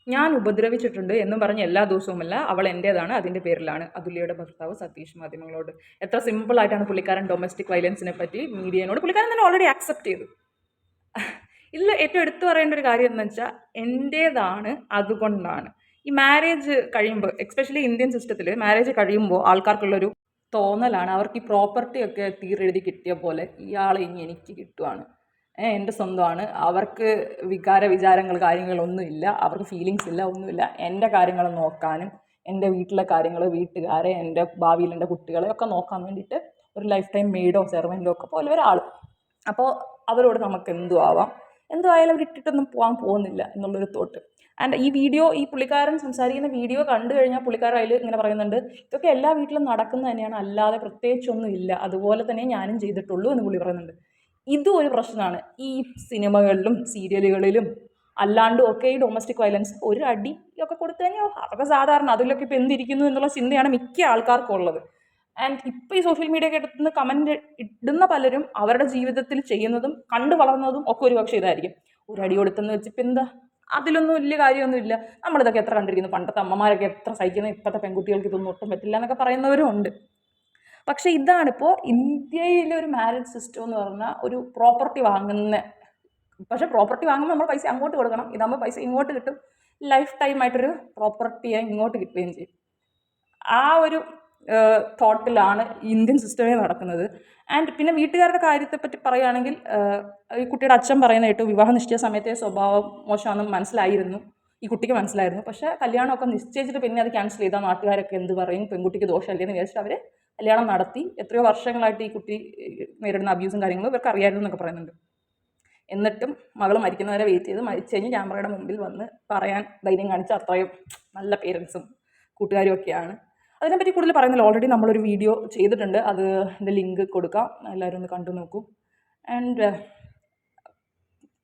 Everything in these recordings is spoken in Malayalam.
ഞാൻ ഉപദ്രവിച്ചിട്ടുണ്ട് എന്നും പറഞ്ഞ് എല്ലാ ദിവസവുമല്ല, അവൾ എൻ്റേതാണ്, അതിൻ്റെ പേരിലാണ്. അതുല്യയുടെ ഭർത്താവ് സതീഷ് മാധ്യമങ്ങളോട്. എത്ര സിമ്പിളായിട്ടാണ് പുള്ളിക്കാരൻ ഡൊമസ്റ്റിക് വയലൻസിനെ പറ്റി മീഡിയനോട് പുള്ളിക്കാരൻ തന്നെ ഓൾറെഡി ആക്സെപ്റ്റ് ചെയ്തു. ഇതിൽ ഏറ്റവും എടുത്തു പറയേണ്ട ഒരു കാര്യം എന്ന് വെച്ചാൽ എൻ്റേതാണ്, അതുകൊണ്ടാണ്. ഈ മാരേജ് കഴിയുമ്പോൾ, എക്സ്പെഷ്യലി ഇന്ത്യൻ സിസ്റ്റത്തിൽ മാരേജ് കഴിയുമ്പോൾ ആൾക്കാർക്കുള്ളൊരു തോന്നലാണ്, അവർക്ക് ഈ പ്രോപ്പർട്ടിയൊക്കെ തീരെഴുതി കിട്ടിയ പോലെ ഇയാളെ ഇനി എനിക്ക് കിട്ടുവാണ്, എൻ്റെ സ്വന്തമാണ്, അവർക്ക് വിചാരങ്ങൾ കാര്യങ്ങളൊന്നുമില്ല, അവർക്ക് ഫീലിങ്സ് ഇല്ല, ഒന്നുമില്ല. എൻ്റെ കാര്യങ്ങൾ നോക്കാനും എൻ്റെ വീട്ടിലെ കാര്യങ്ങൾ, വീട്ടുകാരെ, എൻ്റെ ഭാവിയിൽ എൻ്റെ കുട്ടികളെ ഒക്കെ നോക്കാൻ വേണ്ടിയിട്ട് ഒരു ലൈഫ് ടൈം മെയ്ഡോ സെർവൻറ്റോ ഒക്കെ പോലെ ഒരാൾ. അപ്പോൾ അവരോട് നമുക്ക് എന്തും ആവാം, എന്തോ ആയാലും അവർ ഇട്ടിട്ടൊന്നും പോകാൻ പോകുന്നില്ല എന്നുള്ളൊരു തോട്ട്. ആൻഡ് ഈ പുള്ളിക്കാരൻ സംസാരിക്കുന്ന വീഡിയോ കണ്ടു കഴിഞ്ഞാൽ പുള്ളിക്കാരൻ അതിൽ ഇങ്ങനെ പറയുന്നുണ്ട്, ഇതൊക്കെ എല്ലാ വീട്ടിലും നടക്കുന്നത് തന്നെയാണ്, അല്ലാതെ പ്രത്യേകിച്ചൊന്നും ഇല്ല, അതുപോലെ തന്നെ ഞാനും ചെയ്തിട്ടുള്ളൂ എന്ന് പുള്ളി പറയുന്നുണ്ട്. ഇതും ഒരു പ്രശ്നമാണ്. ഈ സിനിമകളിലും സീരിയലുകളിലും അല്ലാണ്ടും ഒക്കെ ഈ ഡൊമസ്റ്റിക് വയലൻസ് ഒരു അടി ഒക്കെ കൊടുത്തു കഴിഞ്ഞാൽ അതൊക്കെ സാധാരണ, അതിലൊക്കെ ഇപ്പോൾ എന്തിരിക്കുന്നു എന്നുള്ള ചിന്തയാണ് മിക്ക ആൾക്കാർക്കും ഉള്ളത്. ആൻഡ് ഇപ്പോൾ ഈ സോഷ്യൽ മീഡിയ ഒക്കെ എടുത്തുനിന്ന് കമൻറ്റ് ഇടുന്ന പലരും അവരുടെ ജീവിതത്തിൽ ചെയ്യുന്നതും കണ്ടു വളർന്നതും ഒക്കെ ഒരു പക്ഷേ ഇതായിരിക്കും. ഒരു അടി കൊടുത്തെന്ന് വെച്ചിപ്പോൾ എന്താ, അതിലൊന്നും വലിയ കാര്യമൊന്നുമില്ല, നമ്മളിതൊക്കെ എത്ര കണ്ടിരിക്കുന്നു, പണ്ടത്തെ അമ്മമാരൊക്കെ എത്ര സഹിക്കുന്നത്, ഇപ്പോഴത്തെ പെൺകുട്ടികൾക്ക് ഇതൊന്നും ഒട്ടും പറ്റില്ല എന്നൊക്കെ പറയുന്നവരും ഉണ്ട്. പക്ഷേ ഇതാണിപ്പോൾ ഇന്ത്യയിലെ ഒരു മാരേജ് സിസ്റ്റം എന്ന് പറഞ്ഞാൽ, ഒരു പ്രോപ്പർട്ടി വാങ്ങുന്ന, പക്ഷേ പ്രോപ്പർട്ടി വാങ്ങുമ്പോൾ നമ്മൾ പൈസ അങ്ങോട്ട് കൊടുക്കണം, ഇതാകുമ്പോൾ പൈസ ഇങ്ങോട്ട് കിട്ടും, ലൈഫ് ടൈം ആയിട്ടൊരു പ്രോപ്പർട്ടിയായി ഇങ്ങോട്ട് കിട്ടുകയും ചെയ്യും. ആ ഒരു തോട്ടിലാണ് ഇന്ത്യൻ സിസ്റ്റമേ നടക്കുന്നത്. ആൻഡ് പിന്നെ വീട്ടുകാരുടെ കാര്യത്തെപ്പറ്റി പറയുകയാണെങ്കിൽ, ഈ കുട്ടിയുടെ അച്ഛൻ പറയുന്ന കേട്ടു, വിവാഹ നിശ്ചയ സമയത്തെ സ്വഭാവം മോശമാണെന്ന് മനസ്സിലായിരുന്നു, ഈ കുട്ടിക്ക് മനസ്സിലായിരുന്നു. പക്ഷേ കല്യാണമൊക്കെ നിശ്ചയിച്ചിട്ട് പിന്നെ അത് ക്യാൻസൽ ചെയ്താൽ നാട്ടുകാരൊക്കെ എന്ത് പറയും, പെൺകുട്ടിക്ക് ദോഷമല്ലേ എന്ന് വിചാരിച്ചിട്ട് അവർ കല്യാണം നടത്തി. എത്രയോ വർഷങ്ങളായിട്ട് ഈ കുട്ടി നേരിടുന്ന അബ്യൂസും കാര്യങ്ങളും ഇവർക്ക് അറിയാമായിരുന്നു എന്നൊക്കെ പറയുന്നുണ്ട്. എന്നിട്ടും മകൾ മരിക്കുന്നവരെ വെയിറ്റ് ചെയ്ത് മരിച്ചു കഴിഞ്ഞ് ക്യാമറയുടെ മുമ്പിൽ വന്ന് പറയാൻ ധൈര്യം കാണിച്ച അത്രയും നല്ല പേരൻസും കൂട്ടുകാരും ഒക്കെയാണ്. അതിനെപ്പറ്റി കൂടുതൽ പറയുന്നില്ല, ഓൾറെഡി നമ്മളൊരു വീഡിയോ ചെയ്തിട്ടുണ്ട്, അതിൻ്റെ ലിങ്ക് കൊടുക്കാം, എല്ലാവരും ഒന്ന് കണ്ടു നോക്കൂ. And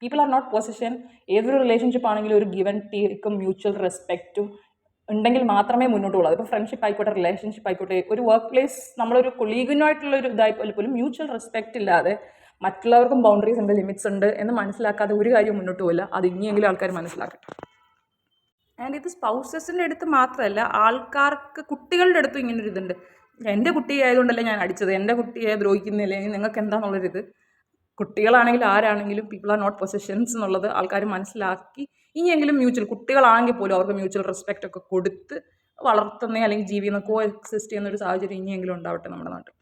people are not position. ഏതൊരു റിലേഷൻഷിപ്പ് ആണെങ്കിലും ഒരു ഗിവൻ ടേക്കും മ്യൂച്വൽ റെസ്പെക്റ്റും ഉണ്ടെങ്കിൽ മാത്രമേ മുന്നോട്ട് പോകുള്ളൂ. അതിപ്പോൾ ഫ്രണ്ട്ഷിപ്പ് ആയിക്കോട്ടെ, റിലേഷൻഷിപ്പ് ആയിക്കോട്ടെ, ഒരു വർക്ക് പ്ലേസ് നമ്മളൊരു കൊളീഗിനായിട്ടുള്ളൊരു ഇതായിപ്പോലെ പോലും മ്യൂച്വൽ റെസ്പെക്റ്റ് ഇല്ലാതെ, മറ്റുള്ളവർക്കും ബൗണ്ടറീസ് ഉണ്ട്, ലിമിറ്റ്സ് ഉണ്ട് എന്ന് മനസ്സിലാക്കാതെ ഒരു കാര്യവും മുന്നോട്ട് പോകില്ല. അത് ഇനിയെങ്കിലും ആൾക്കാർ മനസ്സിലാക്കട്ടെ. ആൻഡ് ഇത് സ്പൗസസിൻ്റെ അടുത്ത് മാത്രമല്ല, ആൾക്കാർക്ക് കുട്ടികളുടെ അടുത്തും ഇങ്ങനൊരു ഇതുണ്ട്. എൻ്റെ കുട്ടി ആയതുകൊണ്ടല്ലേ ഞാൻ അടിച്ചത്, എൻ്റെ കുട്ടിയെ ദ്രോഹിക്കുന്നില്ലേ, നിങ്ങൾക്ക് എന്താണെന്നുള്ളൊരിത്. കുട്ടികളാണെങ്കിലും ആരാണെങ്കിലും പീപ്പിൾ ആർ നോട്ട് പൊസഷൻസ് എന്നുള്ളത് ആൾക്കാർ മനസ്സിലാക്കി ഇനിയെങ്കിലും കുട്ടികളാണെങ്കിൽ പോലും അവർക്ക് മ്യൂച്വൽ റെസ്പെക്റ്റ് ഒക്കെ കൊടുത്ത് വളർത്തുന്ന അല്ലെങ്കിൽ ജീവിക്കുന്ന കോ എക്സിസ്റ്റ് ചെയ്യുന്ന ഒരു സാഹചര്യം ഇനിയെങ്കിലും ഉണ്ടാവട്ടെ നമ്മുടെ നാട്ടിൽ.